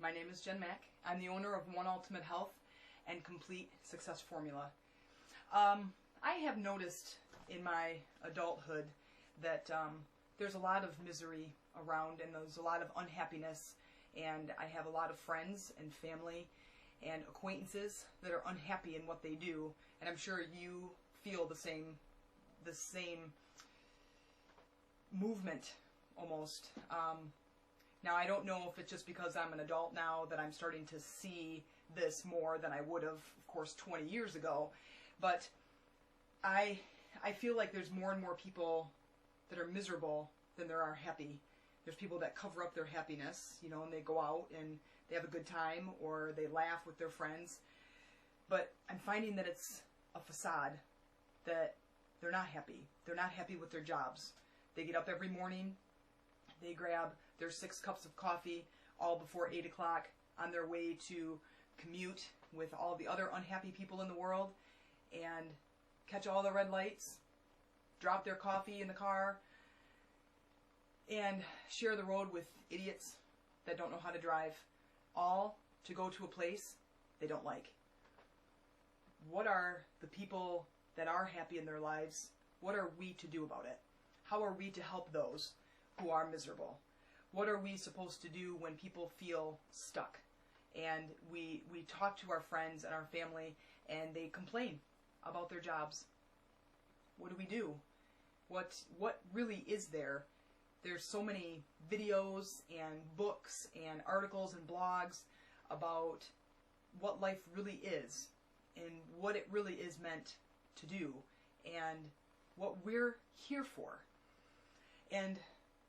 My name is Jen Mack. I'm the owner of One Ultimate Health and Complete Success Formula. I have noticed in my adulthood that there's a lot of misery around and there's a lot of unhappiness, and I have a lot of friends and family and acquaintances that are unhappy in what they do, and I'm sure you feel the same movement almost. Now, I don't know if it's just because I'm an adult now that I'm starting to see this more than I would have, of course, 20 years ago, but I feel like there's more and more people that are miserable than there are happy. There's people that cover up their happiness, you know, and they go out and they have a good time or they laugh with their friends, but I'm finding that it's a facade, that they're not happy. They're not happy with their jobs. They get up every morning, they grab their 6 cups of coffee all before 8 o'clock on their way to commute with all the other unhappy people in the world and catch all the red lights, drop their coffee in the car, and share the road with idiots that don't know how to drive, all to go to a place they don't like. What are the people that are happy in their lives? What are we to do about it? How are we to help those who are miserable? What are we supposed to do when people feel stuck? And we talk to our friends and our family and they complain about their jobs. What do we do? What really is there? There's so many videos and books and articles and blogs about what life really is and what it really is meant to do and what we're here for. And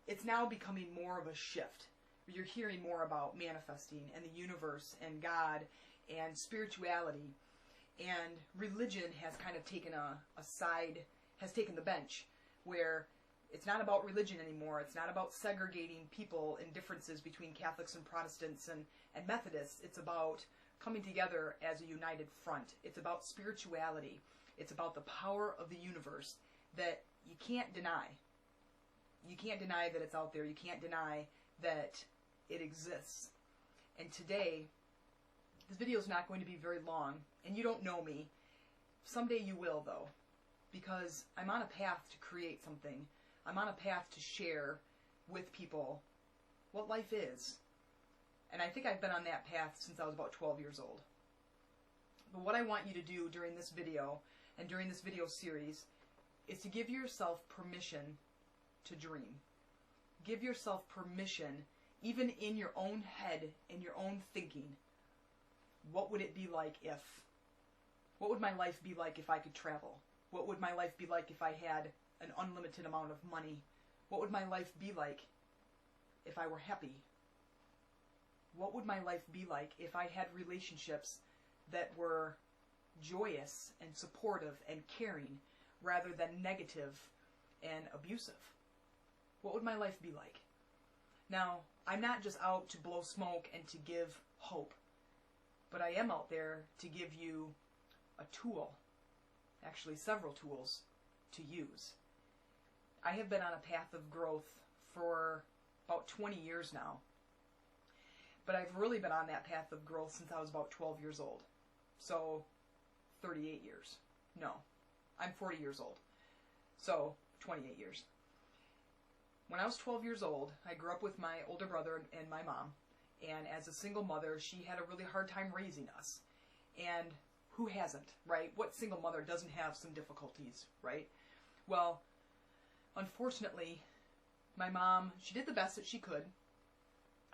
it's now becoming more of a shift. You're hearing more about manifesting and the universe and God and spirituality, and religion has kind of taken has taken the bench, where it's not about religion anymore. It's not about segregating people in differences between Catholics and Protestants and Methodists. It's about coming together as a united front. It's about spirituality. It's about the power of the universe that you can't deny. You can't deny that it's out there. You can't deny that it exists. And today, this video is not going to be very long, and you don't know me. Someday you will, though, because I'm on a path to create something. I'm on a path to share with people what life is. And I think I've been on that path since I was about 12 years old. But what I want you to do during this video, and during this video series, is to give yourself permission to dream. Give yourself permission, even in your own head, in your own thinking. What would it be like if? What would my life be like if I could travel? What would my life be like if I had an unlimited amount of money? What would my life be like if I were happy? What would my life be like if I had relationships that were joyous and supportive and caring rather than negative and abusive? What would my life be like? Now, I'm not just out to blow smoke and to give hope, but I am out there to give you a tool, actually several tools, to use. I have been on a path of growth for about 20 years now, but I've really been on that path of growth since I was about 12 years old. So, 38 years. No, I'm 40 years old. So, 28 years. When I was 12 years old, I grew up with my older brother and my mom. And as a single mother, she had a really hard time raising us. And who hasn't, right? What single mother doesn't have some difficulties, right? Well, unfortunately, my mom, she did the best that she could,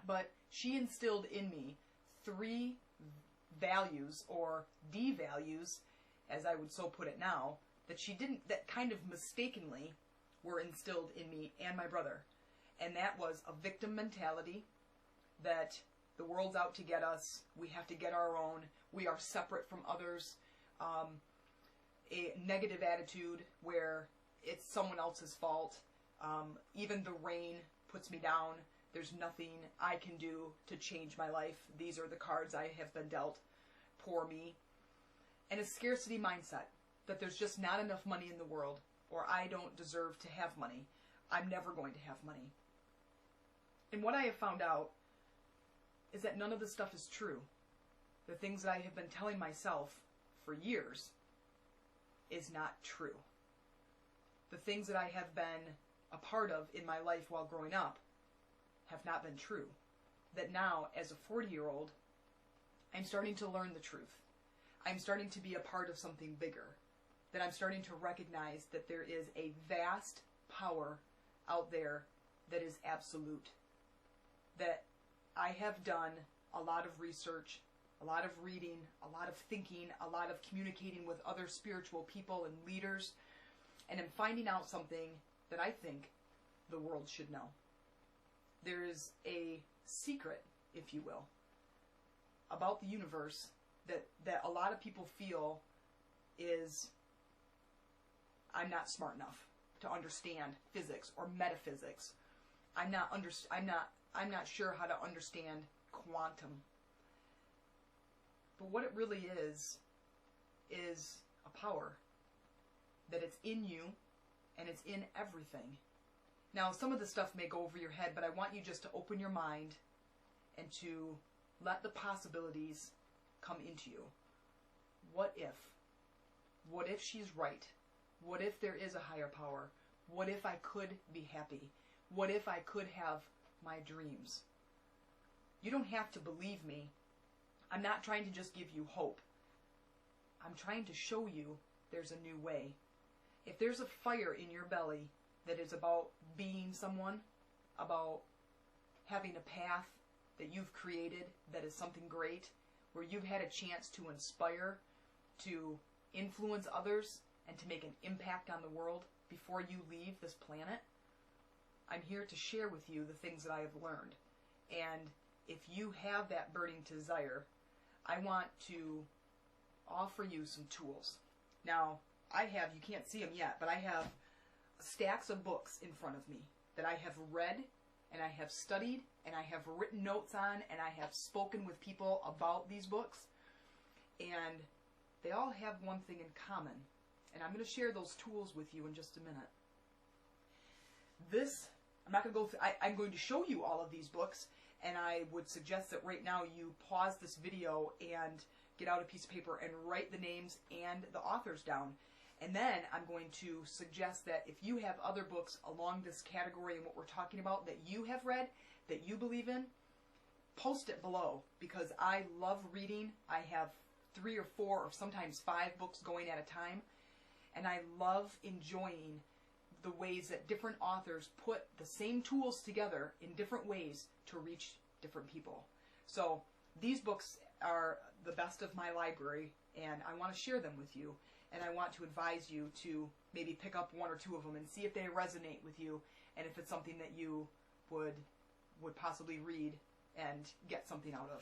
but she instilled in me 3 values, or D-values, as I would so put it now, that kind of mistakenly were instilled in me and my brother. And that was a victim mentality, that the world's out to get us, we have to get our own, we are separate from others, a negative attitude where it's someone else's fault, even the rain puts me down, there's nothing I can do to change my life, these are the cards I have been dealt, poor me. And a scarcity mindset, that there's just not enough money in the world, or I don't deserve to have money, I'm never going to have money. And what I have found out is that none of this stuff is true. The things that I have been telling myself for years is not true. The things that I have been a part of in my life while growing up have not been true. That now, as a 40-year-old, I'm starting to learn the truth. I'm starting to be a part of something bigger. That I'm starting to recognize that there is a vast power out there that is absolute. That I have done a lot of research, a lot of reading, a lot of thinking, a lot of communicating with other spiritual people and leaders, and I'm finding out something that I think the world should know. There is a secret, if you will, about the universe that a lot of people feel is, I'm not smart enough to understand physics or metaphysics. I'm not sure how to understand quantum. But what it really is a power. That it's in you and it's in everything. Now, some of this stuff may go over your head, but I want you just to open your mind and to let the possibilities come into you. What if? What if she's right? What if there is a higher power? What if I could be happy? What if I could have my dreams? You don't have to believe me. I'm not trying to just give you hope. I'm trying to show you there's a new way. If there's a fire in your belly that is about being someone, about having a path that you've created that is something great, where you've had a chance to inspire, to influence others, and to make an impact on the world before you leave this planet, I'm here to share with you the things that I have learned. And if you have that burning desire, I want to offer you some tools. Now, I have, you can't see them yet, but I have stacks of books in front of me that I have read and I have studied and I have written notes on and I have spoken with people about these books. And they all have one thing in common. And I'm going to share those tools with you in just a minute. I'm not going to go through, I'm going to show you all of these books, and I would suggest that right now you pause this video and get out a piece of paper and write the names and the authors down. And then I'm going to suggest that if you have other books along this category and what we're talking about that you have read, that you believe in, post it below, because I love reading. I have 3 or 4 or sometimes 5 books going at a time, and I love enjoying the ways that different authors put the same tools together in different ways to reach different people. So these books are the best of my library, and I want to share them with you, and I want to advise you to maybe pick up 1 or 2 of them and see if they resonate with you, and if it's something that you would possibly read and get something out of.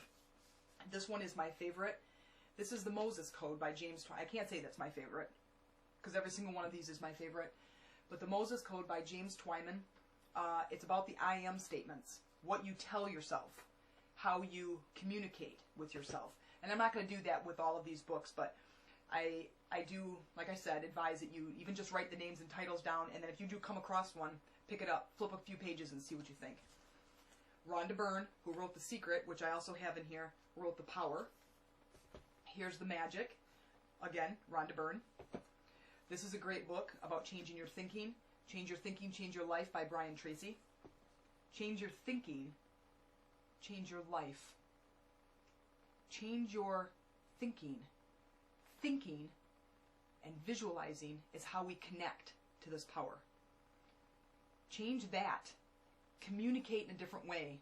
This one is my favorite. This is the Moses Code by James Twyman. I can't say that's my favorite, because every single one of these is my favorite. But the Moses Code by James Twyman, it's about the I am statements. What you tell yourself. How you communicate with yourself. And I'm not going to do that with all of these books, but I do, like I said, advise that you even just write the names and titles down, and then if you do come across one, pick it up, flip a few pages, and see what you think. Rhonda Byrne, who wrote The Secret, which I also have in here, wrote The Power. Here's The Magic. Again, Rhonda Byrne. This is a great book about changing your thinking. Change Your Thinking, Change Your Life by Brian Tracy. Change your thinking, change your life. Change your thinking. Thinking and visualizing is how we connect to this power. Change that. Communicate in a different way,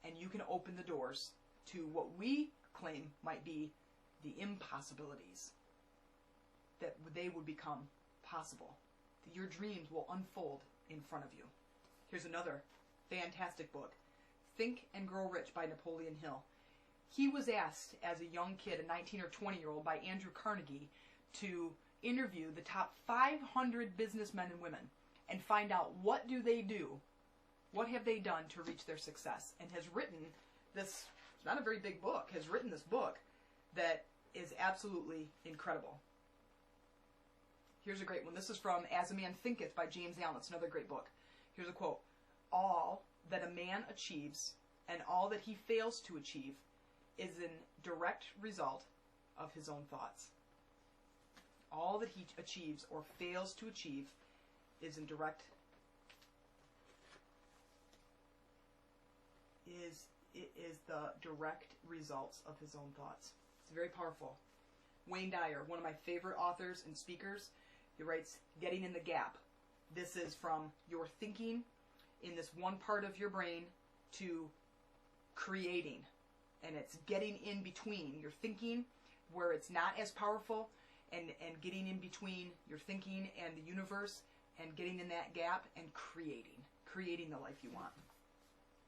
and you can open the doors to what we claim might be the impossibilities. That they would become possible. That your dreams will unfold in front of you. Here's another fantastic book, Think and Grow Rich by Napoleon Hill. He was asked as a young kid, a 19 or 20-year-old, by Andrew Carnegie to interview the top 500 businessmen and women and find out what do they do, what have they done to reach their success, and has written this, it's not a very big book, has written this book that is absolutely incredible. Here's a great one. This is from As a Man Thinketh by James Allen. It's another great book. Here's a quote. All that a man achieves and all that he fails to achieve is a direct result of his own thoughts. All that he achieves or fails to achieve is in direct is the direct results of his own thoughts. It's very powerful. Wayne Dyer, one of my favorite authors and speakers, he writes, "Getting in the gap." This is from your thinking in this one part of your brain to creating. And it's getting in between your thinking where it's not as powerful and getting in between your thinking and the universe and getting in that gap and creating the life you want.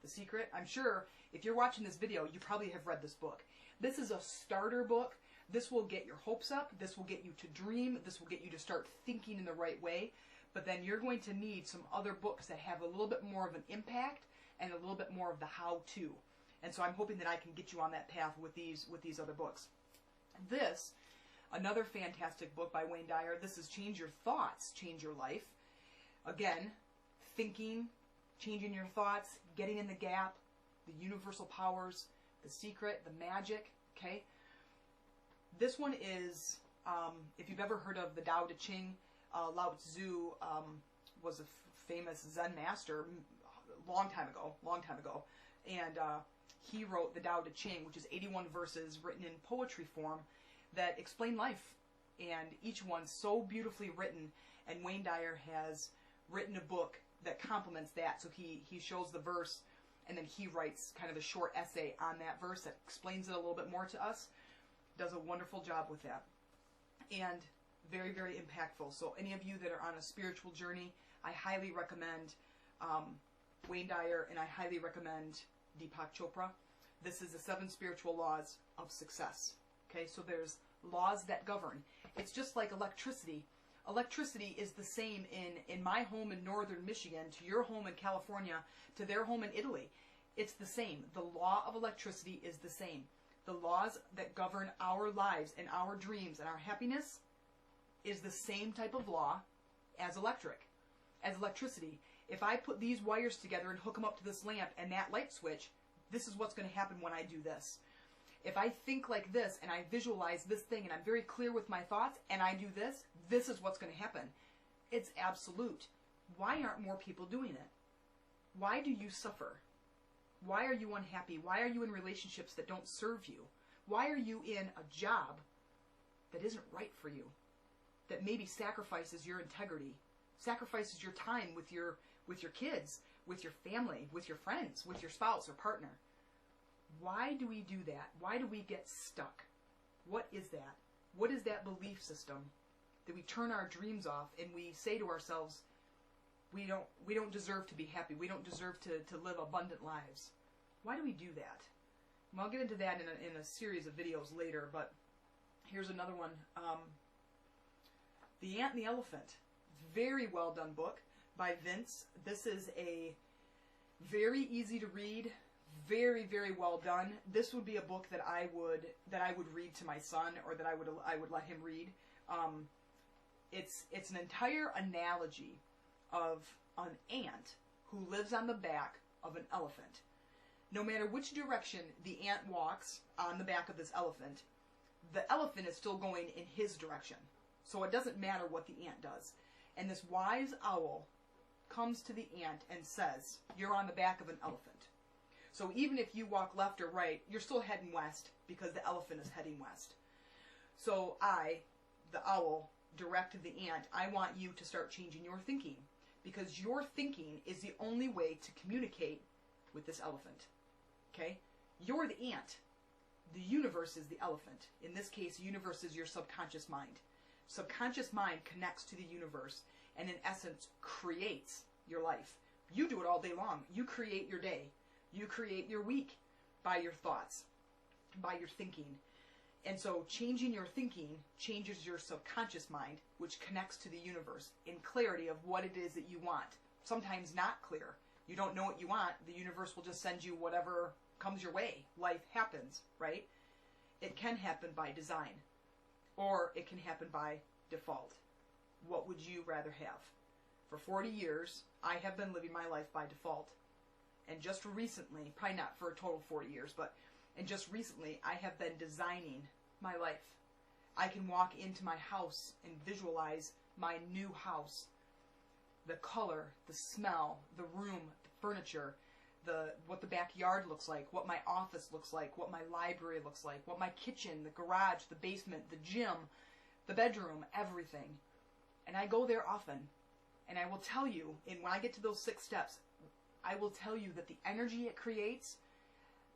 The Secret. I'm sure if you're watching this video, you probably have read this book. This is a starter book. This will get your hopes up. This will get you to dream. This will get you to start thinking in the right way. But then you're going to need some other books that have a little bit more of an impact and a little bit more of the how-to. And so I'm hoping that I can get you on that path with these other books. This, another fantastic book by Wayne Dyer. This is Change Your Thoughts, Change Your Life. Again, thinking, changing your thoughts, getting in the gap, the universal powers, the secret, the magic, okay? This one is, if you've ever heard of the Tao Te Ching, Lao Tzu was a famous Zen master long time ago. And he wrote the Tao Te Ching, which is 81 verses written in poetry form that explain life. And each one's so beautifully written. And Wayne Dyer has written a book that complements that. So he shows the verse, and then he writes kind of a short essay on that verse that explains it a little bit more to us. Does a wonderful job with that. And very, very impactful. So any of you that are on a spiritual journey, I highly recommend Wayne Dyer, and I highly recommend Deepak Chopra. This is the 7 spiritual laws of success. Okay, so there's laws that govern. It's just like electricity. Electricity is the same in my home in northern Michigan, to your home in California, to their home in Italy. It's the same. The law of electricity is the same. The laws that govern our lives and our dreams and our happiness is the same type of law as electricity. If I put these wires together and hook them up to this lamp and that light switch, this is what's going to happen when I do this. If I think like this and I visualize this thing and I'm very clear with my thoughts and I do this, this is what's going to happen. It's absolute. Why aren't more people doing it? Why do you suffer? Why are you unhappy? Why are you in relationships that don't serve you? Why are you in a job that isn't right for you? That maybe sacrifices your integrity, sacrifices your time with your kids, with your family, with your friends, with your spouse or partner. Why do we do that? Why do we get stuck? What is that? What is that belief system that we turn our dreams off and we say to ourselves, we don't deserve to be happy. We don't deserve to live abundant lives. Why do we do that? And I'll get into that in a series of videos later, but here's another one. The Ant and the Elephant. Very well done book by Vince. This is a very easy to read, very, very well done. This would be a book that I would read to my son, or that I would let him read. It's an entire analogy of an ant who lives on the back of an elephant. No matter which direction the ant walks on the back of this elephant, the elephant is still going in his direction. So it doesn't matter what the ant does. And this wise owl comes to the ant and says, you're on the back of an elephant. So even if you walk left or right, you're still heading west because the elephant is heading west. So I, the owl, directed the ant, I want you to start changing your thinking, because your thinking is the only way to communicate with this elephant. Okay? You're the ant. The universe is the elephant. In this case, the universe is your subconscious mind. Subconscious mind connects to the universe and in essence creates your life. You do it all day long. You create your day. You create your week by your thoughts, by your thinking. And so changing your thinking changes your subconscious mind, which connects to the universe in clarity of what it is that you want. Sometimes not clear. You don't know what you want. The universe will just send you whatever comes your way. Life happens, right? It can happen by design, or it can happen by default. What would you rather have? For 40 years, I have been living my life by default. And just recently, probably not for a total of 40 years, and just recently, I have been designing my life. I can walk into my house and visualize my new house. The color, the smell, the room, the furniture, what the backyard looks like, what my office looks like, what my library looks like, what my kitchen, the garage, the basement, the gym, the bedroom, everything. And I go there often. And I will tell you, and when I get to those 6 steps, I will tell you that the energy it creates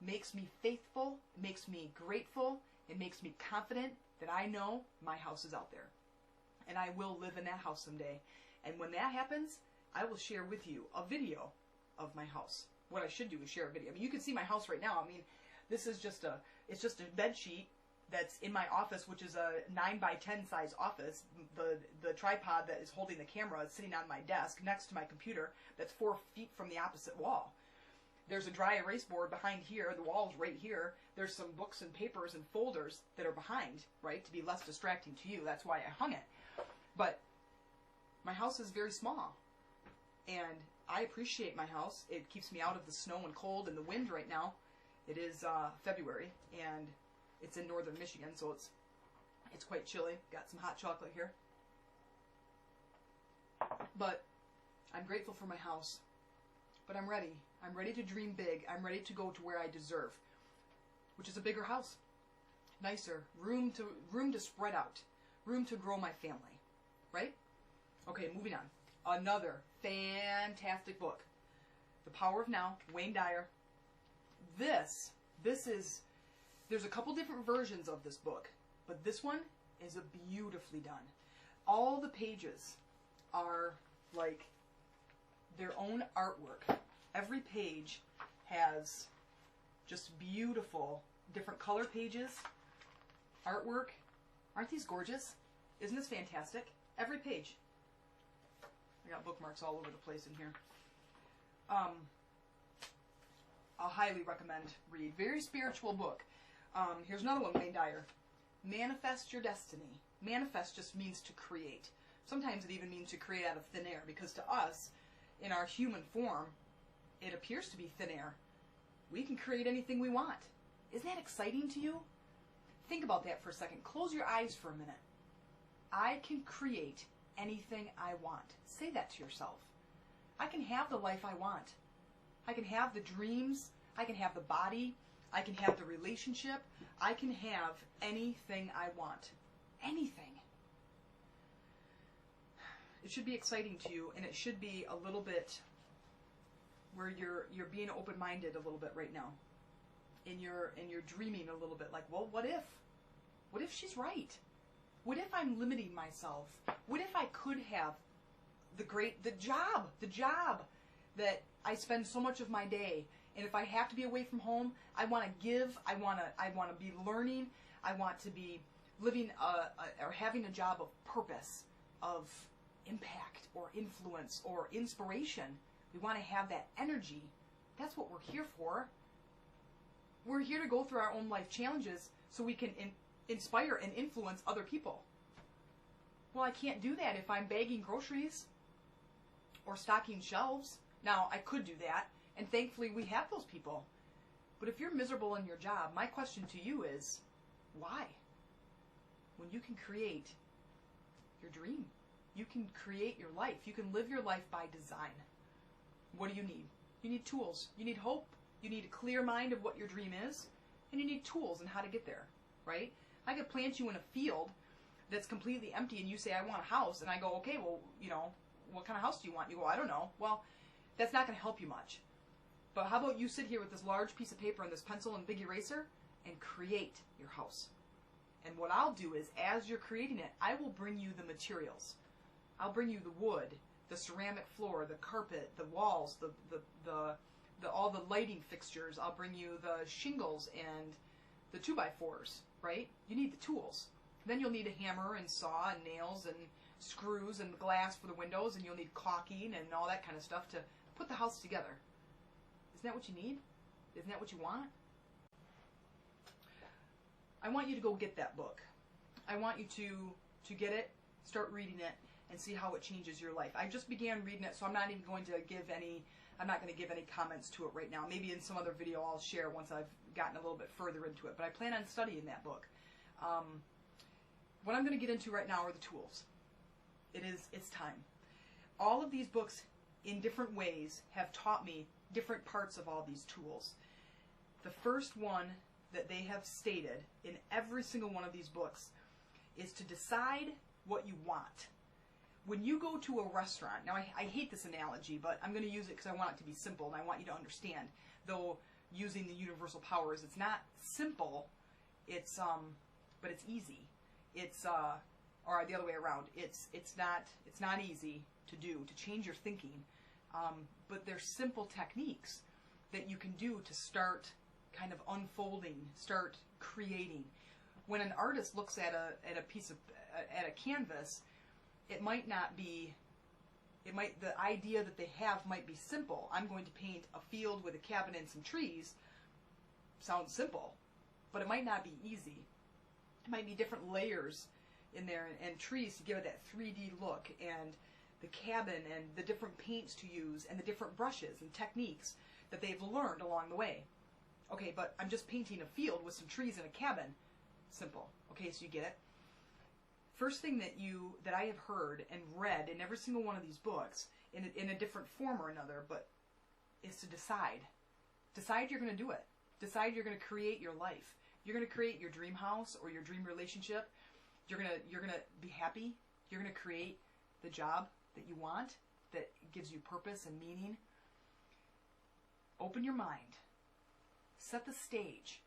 makes me faithful, makes me grateful, it makes me confident that I know my house is out there. And I will live in that house someday. And when that happens, I will share with you a video of my house. What I should do is share a video. I mean, you can see my house right now. I mean, this is just it's just a bed sheet that's in my office, which is a 9x10 size office. The tripod that is holding the camera is sitting on my desk next to my computer that's 4 feet from the opposite wall. There's a dry erase board behind here. The wall's right here. There's some books and papers and folders that are behind, right, to be less distracting to you. That's why I hung it. But my house is very small, and I appreciate my house. It keeps me out of the snow and cold and the wind right now. It is February, and it's in northern Michigan, so it's quite chilly. Got some hot chocolate here. But I'm grateful for my house. But I'm ready. I'm ready to dream big. I'm ready to go to where I deserve, which is a bigger house. Nicer. Room to spread out. Room to grow my family. Right? Okay, moving on. Another fantastic book. The Power of Now, Wayne Dyer. This is, there's a couple different versions of this book, but this one is beautifully done. All the pages are like their own artwork. Every page has just beautiful different color pages, artwork. Aren't these gorgeous? Isn't this fantastic? Every page. I got bookmarks all over the place in here. I'll highly recommend read. Very spiritual book. Here's another one, Wayne Dyer. Manifest your destiny. Manifest just means to create. Sometimes it even means to create out of thin air, because to us, in our human form, it appears to be thin air. We can create anything we want. Isn't that exciting to you? Think about that for a second. Close your eyes for a minute. I can create anything I want. Say that to yourself. I can have the life I want. I can have the dreams. I can have the body. I can have the relationship. I can have anything I want. Anything. It should be exciting to you, and it should be a little bit where you're being open-minded a little bit right now. And you're dreaming a little bit like, well, what if? What if she's right? What if I'm limiting myself? What if I could have the job that I spend so much of my day, and if I have to be away from home, I want to give, I want to be learning, I want to be living or having a job of purpose, of impact or influence or inspiration. We want to have that energy. That's what we're here for. We're here to go through our own life challenges so we can inspire and influence other people. Well, I can't do that if I'm bagging groceries or stocking shelves. Now, I could do that, and thankfully we have those people. But if you're miserable in your job, my question to you is, why? When you can create your dream, you can create your life, you can live your life by design. What do you need? You need tools. You need hope. You need a clear mind of what your dream is, and you need tools and how to get there, right? I could plant you in a field that's completely empty, and you say, I want a house, and I go, okay, well, what kind of house do you want? You go, I don't know. Well, that's not going to help you much. But how about you sit here with this large piece of paper and this pencil and big eraser and create your house? And what I'll do is, as you're creating it, I will bring you the materials. I'll bring you the wood, the ceramic floor, the carpet, the walls, all the lighting fixtures. I'll bring you the shingles and the 2x4s, right? You need the tools. Then you'll need a hammer and saw and nails and screws and glass for the windows, and you'll need caulking and all that kind of stuff to put the house together. Isn't that what you need? Isn't that what you want? I want you to go get that book. I want you to get it, start reading it, and see how it changes your life. I just began reading it, so I'm not even going to give any I'm not going to give any comments to it right now. Maybe in some other video I'll share once I've gotten a little bit further into it. But I plan on studying that book. What I'm going to get into right now are the tools. It's time. All of these books, in different ways, have taught me different parts of all these tools. The first one that they have stated in every single one of these books is to decide what you want. When you go to a restaurant, now I hate this analogy, but I'm going to use it because I want it to be simple and I want you to understand. Though using the universal powers, it's not simple, but it's easy. It's or the other way around. It's not easy to do, to change your thinking. But there's simple techniques that you can do to start kind of unfolding, start creating. When an artist looks at a canvas, it might not be, the idea that they have might be simple. I'm going to paint a field with a cabin and some trees. Sounds simple, but it might not be easy. It might be different layers in there and trees to give it that 3D look, and the cabin and the different paints to use and the different brushes and techniques that they've learned along the way. Okay, but I'm just painting a field with some trees and a cabin. Simple. Okay, so you get it. First thing that I have heard and read in every single one of these books, in a different form or another, but is to decide. Decide you're going to do it. Decide you're going to create your life. You're going to create your dream house or your dream relationship. You're going to be happy. You're going to create the job that you want, that gives you purpose and meaning. Open your mind. Set the stage.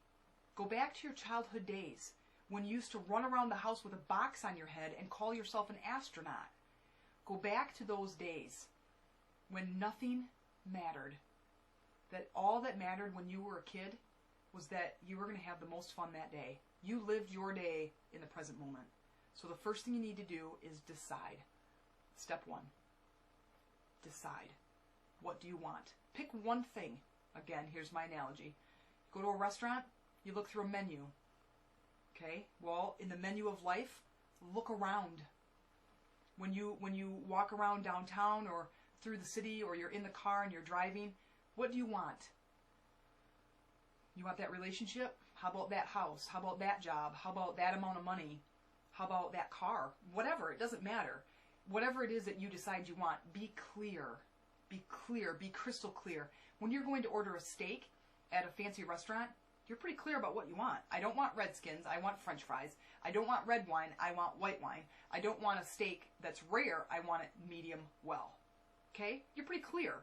Go back to your childhood days when you used to run around the house with a box on your head and call yourself an astronaut. Go back to those days when nothing mattered. That all that mattered when you were a kid was that you were going to have the most fun that day. You lived your day in the present moment. So the first thing you need to do is decide. Step one. Decide. What do you want? Pick one thing. Again, here's my analogy. Go to a restaurant, you look through a menu. Okay? Well, in the menu of life, look around. When you walk around downtown or through the city, or you're in the car and you're driving, what do you want? You want that relationship? How about that house? How about that job? How about that amount of money? How about that car? Whatever, it doesn't matter. Whatever it is that you decide you want, be clear. Be clear. Be crystal clear. When you're going to order a steak at a fancy restaurant, you're pretty clear about what you want. I don't want Redskins. I want French fries. I don't want red wine. I want white wine. I don't want a steak that's rare. I want it medium well. Okay? You're pretty clear.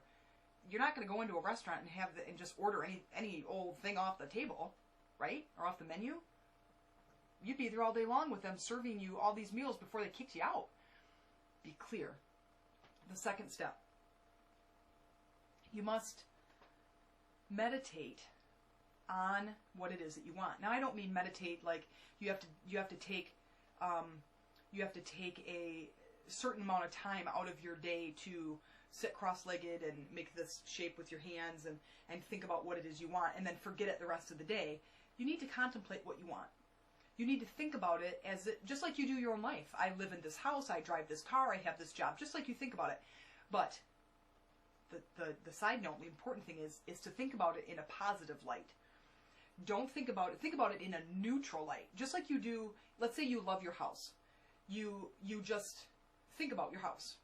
You're not going to go into a restaurant and just order any old thing off the table, right? Or off the menu. You'd be there all day long with them serving you all these meals before they kicked you out. Be clear. The second step. You must meditate on what it is that you want. Now, I don't mean meditate like you have to take a certain amount of time out of your day to sit cross-legged and make this shape with your hands and think about what it is you want and then forget it the rest of the day. You need to contemplate what you want. You need to think about it just like you do your own life. I live in this house, I drive this car, I have this job, just like you think about it. But the side note, the important thing is to think about it in a positive light. Don't think about it in a neutral light. Just like you do, let's say you love your house. You just think about your house.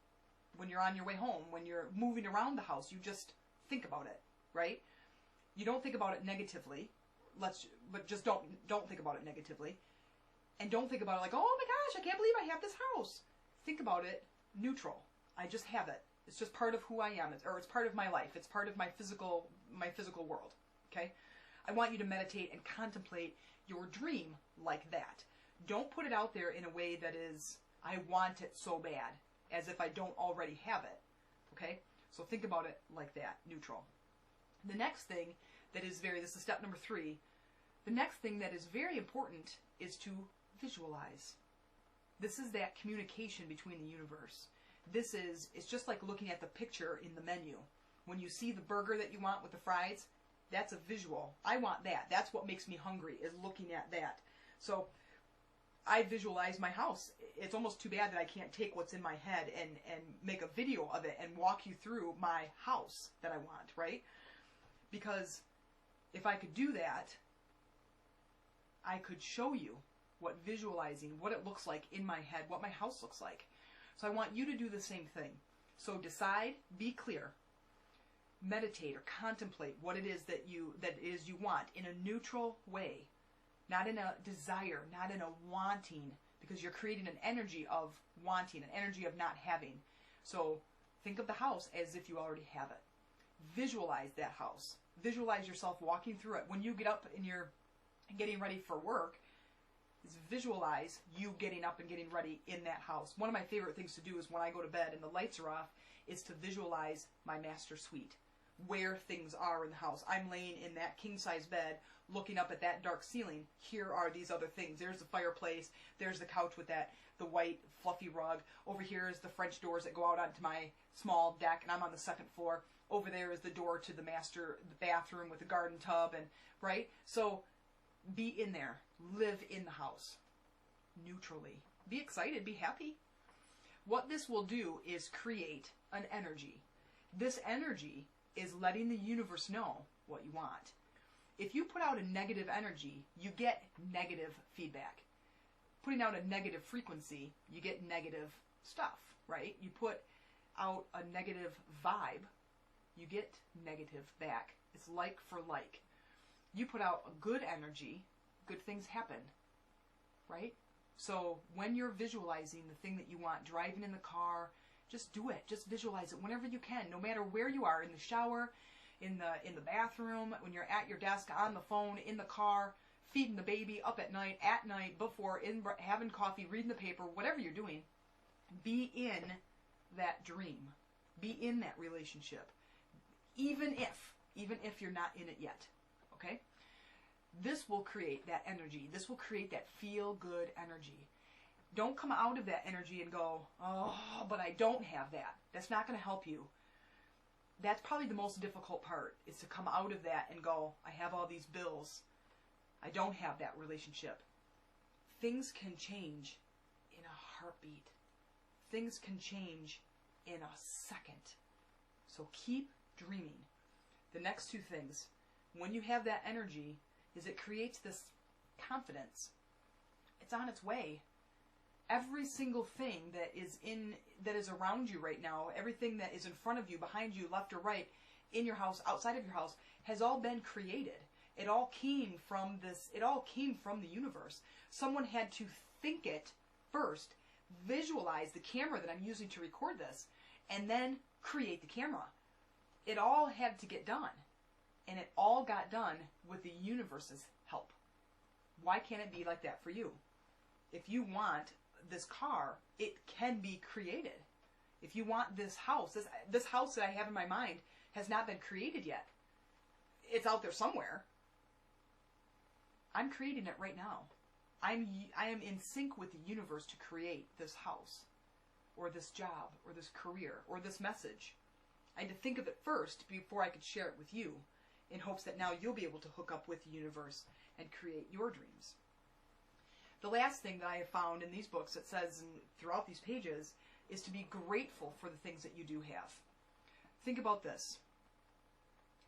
When you're on your way home, when you're moving around the house, you just think about it, right? You don't think about it negatively. But just don't think about it negatively. And don't think about it like, oh my gosh, I can't believe I have this house. Think about it neutral. I just have it. It's just part of who I am, or it's part of my life. It's part of my physical world. Okay? I want you to meditate and contemplate your dream like that. Don't put it out there in a way that is, I want it so bad, as if I don't already have it. Okay? So think about it like that, neutral. The next thing this is step number 3. The next thing that is very important is to visualize. This is that communication between the universe. It's just like looking at the picture in the menu. When you see the burger that you want with the fries, that's a visual. I want that. That's what makes me hungry, is looking at that. So I visualize my house. It's almost too bad that I can't take what's in my head and make a video of it and walk you through my house that I want, right? Because if I could do that, I could show you what visualizing, what it looks like in my head, what my house looks like. So I want you to do the same thing. So decide, be clear, meditate or contemplate what it is that you want in a neutral way, not in a desire, not in a wanting, because you're creating an energy of wanting, an energy of not having. So think of the house as if you already have it. Visualize that house. Visualize yourself walking through it. When you get up and you're getting ready for work, is visualize you getting up and getting ready in that house. One of my favorite things to do is when I go to bed and the lights are off, is to visualize my master suite, where things are in the house. I'm laying in that king-size bed, looking up at that dark ceiling. Here are these other things. There's the fireplace. There's the couch with the white fluffy rug. Over here is the French doors that go out onto my small deck, and I'm on the second floor. Over there is the door to the bathroom with the garden tub, and right? So be in there. Live in the house. Neutrally. Be excited. Be happy. What this will do is create an energy. This energy is letting the universe know what you want. If you put out a negative energy, you get negative feedback. Putting out a negative frequency, you get negative stuff, right? You put out a negative vibe, you get negative back. It's like for like. You put out a good energy, good things happen, right? So when you're visualizing the thing that you want, driving in the car, just do it. Just visualize it whenever you can, no matter where you are, in the shower, in the bathroom, when you're at your desk, on the phone, in the car, feeding the baby, up at night, before, having coffee, reading the paper, whatever you're doing. Be in that dream. Be in that relationship. Even if you're not in it yet. Okay? This will create that energy. This will create that feel-good energy. Don't come out of that energy and go, oh, but I don't have that. That's not going to help you. That's probably the most difficult part, is to come out of that and go, I have all these bills. I don't have that relationship. Things can change in a heartbeat. Things can change in a second. So keep dreaming. The next two things, when you have that energy, is it creates this confidence. It's on its way. Every single thing that is around you right now, everything that is in front of you, behind you, left or right, in your house, outside of your house, has all been created. It all came from the universe. Someone had to think it first, visualize the camera that I'm using to record this, and then create the camera. It all had to get done. And it all got done with the universe's help. Why can't it be like that for you? If you want this car, it can be created. If you want this house, this house that I have in my mind has not been created yet. It's out there somewhere. I'm creating it right now. I am in sync with the universe to create this house, or this job, or this career, or this message. I had to think of it first before I could share it with you, in hopes that now you'll be able to hook up with the universe and create your dreams. The last thing that I have found in these books, it says throughout these pages, is to be grateful for the things that you do have. Think about this.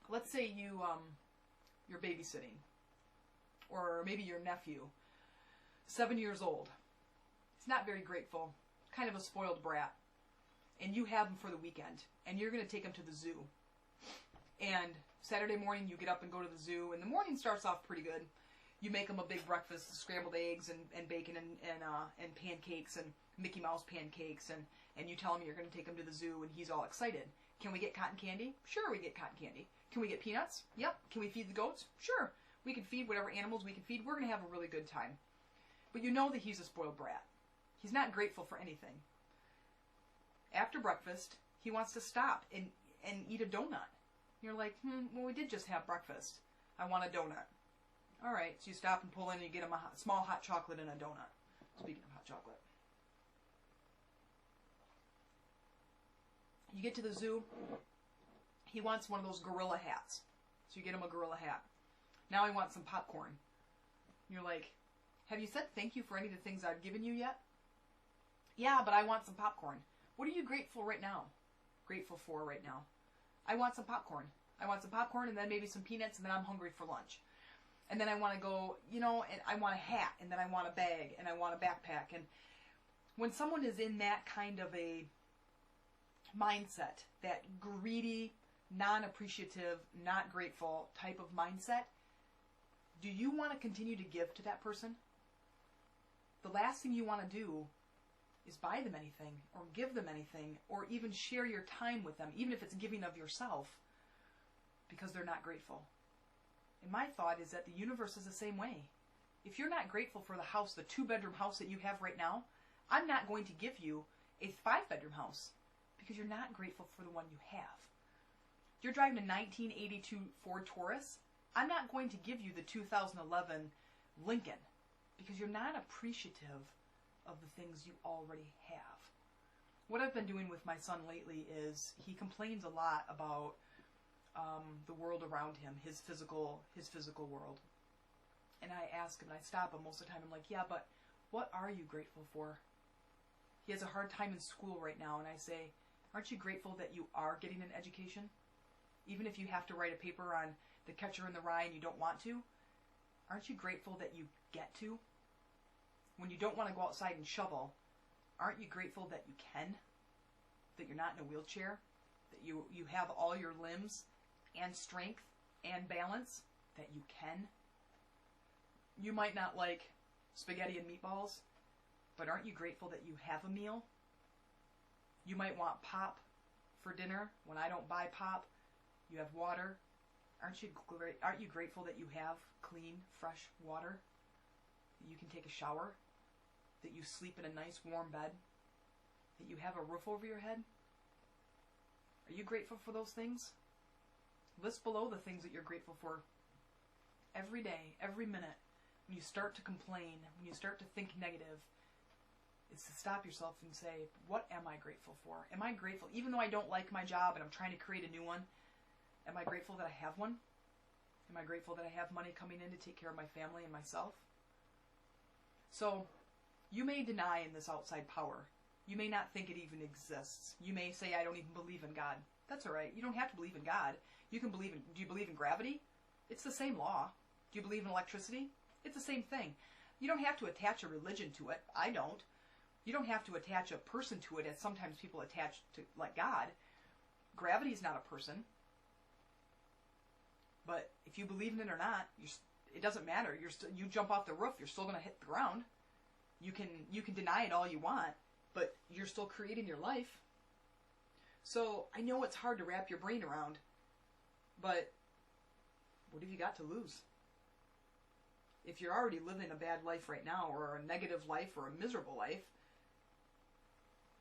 Let's say you're babysitting, or maybe your nephew, 7 years old. He's not very grateful, kind of a spoiled brat, and you have him for the weekend, and you're going to take him to the zoo. And Saturday morning, you get up and go to the zoo, and the morning starts off pretty good. You make him a big breakfast, scrambled eggs and bacon and pancakes and Mickey Mouse pancakes, and you tell him you're going to take him to the zoo, and he's all excited. Can we get cotton candy? Sure, we get cotton candy. Can we get peanuts? Yep. Can we feed the goats? Sure. We can feed whatever animals we can feed. We're going to have a really good time. But you know that he's a spoiled brat. He's not grateful for anything. After breakfast, he wants to stop and eat a donut. You're like, well, we did just have breakfast. I want a donut. All right, so you stop and pull in and you get him a small hot chocolate and a donut. Speaking of hot chocolate. You get to the zoo. He wants one of those gorilla hats. So you get him a gorilla hat. Now he wants some popcorn. You're like, Have you said thank you for any of the things I've given you yet? Yeah, but I want some popcorn. What are you grateful right now? Grateful for right now? I want some popcorn. I want some popcorn and then maybe some peanuts and then I'm hungry for lunch. And then I want to go, and I want a hat and then I want a bag and I want a backpack. And when someone is in that kind of a mindset, that greedy, non-appreciative, not grateful type of mindset, do you want to continue to give to that person? The last thing you want to do is buy them anything or give them anything or even share your time with them, even if it's giving of yourself, because they're not grateful. And my thought is that the universe is the same way. If you're not grateful for the house, the 2-bedroom house that you have right now, I'm not going to give you a 5-bedroom house because you're not grateful for the one you have. You're driving a 1982 Ford Taurus. I'm not going to give you the 2011 Lincoln because you're not appreciative of the things you already have. What I've been doing with my son lately is he complains a lot about the world around him, his physical world. And I ask him, and I stop him most of the time. I'm like, yeah, but what are you grateful for? He has a hard time in school right now, and I say, aren't you grateful that you are getting an education? Even if you have to write a paper on The Catcher in the Rye and you don't want to, aren't you grateful that you get to? When you don't want to go outside and shovel, aren't you grateful that you can? That you're not in a wheelchair? That you have all your limbs and strength and balance? That you can? You might not like spaghetti and meatballs, but aren't you grateful that you have a meal? You might want pop for dinner. When I don't buy pop, you have water. Aren't you grateful that you have clean, fresh water? That you can take a shower? That you sleep in a nice warm bed? That you have a roof over your head? Are you grateful for those things? List below the things that you're grateful for every day, every minute. When you start to complain, when you start to think negative, it's to stop yourself and say, what am I grateful for? Am I grateful, even though I don't like my job and I'm trying to create a new one, am I grateful that I have one? Am I grateful that I have money coming in to take care of my family and myself? So, you may deny in this outside power. You may not think it even exists. You may say, I don't even believe in God. That's all right. You don't have to believe in God. You can believe in, do you believe in gravity? It's the same law. Do you believe in electricity? It's the same thing. You don't have to attach a religion to it. I don't. You don't have to attach a person to it as sometimes people attach to, like God. Gravity is not a person. But if you believe in it or not, it doesn't matter. You jump off the roof, you're still going to hit the ground. You can deny it all you want, but you're still creating your life. So I know it's hard to wrap your brain around, but what have you got to lose? If you're already living a bad life right now, or a negative life, or a miserable life,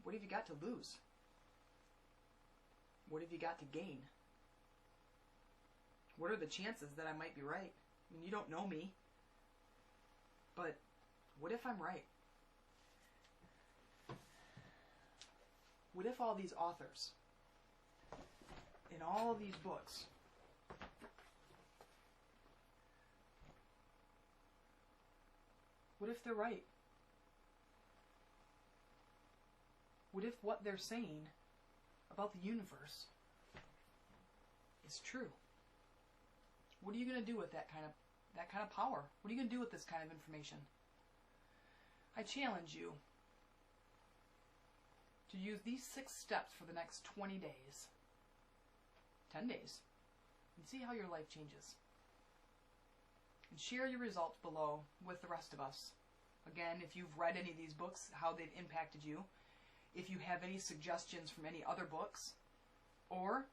what have you got to lose? What have you got to gain? What are the chances that I might be right? I mean, you don't know me, but what if I'm right? What if all these authors in all of these books what if they're right? What if what they're saying about the universe is true? What are you going to do with that kind of power? What are you going to do with this kind of information? I challenge you to use these 6 steps for the next 20 days, 10 days, and see how your life changes. And share your results below with the rest of us. Again, if you've read any of these books, how they've impacted you. If you have any suggestions from any other books, or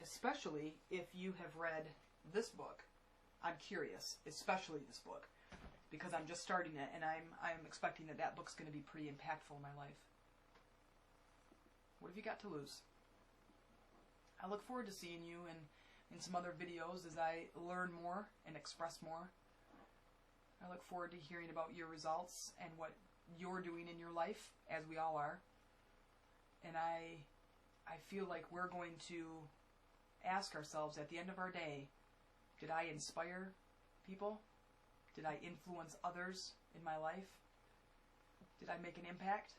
especially if you have read this book. I'm curious, especially this book, because I'm just starting it, and I'm expecting that book's going to be pretty impactful in my life. What have you got to lose? I look forward to seeing you in some other videos as I learn more and express more. I look forward to hearing about your results and what you're doing in your life, as we all are. And I feel like we're going to ask ourselves at the end of our day, did I inspire people? Did I influence others in my life? Did I make an impact?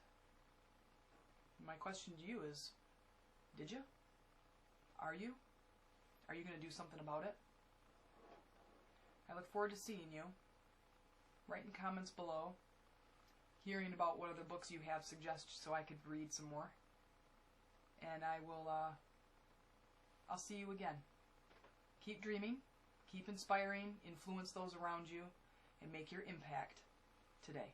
My question to you is, did you? Are you? Are you going to do something about it? I look forward to seeing you. Write in comments below, hearing about what other books you have suggested so I could read some more. And I'll see you again. Keep dreaming, keep inspiring, influence those around you, and make your impact today.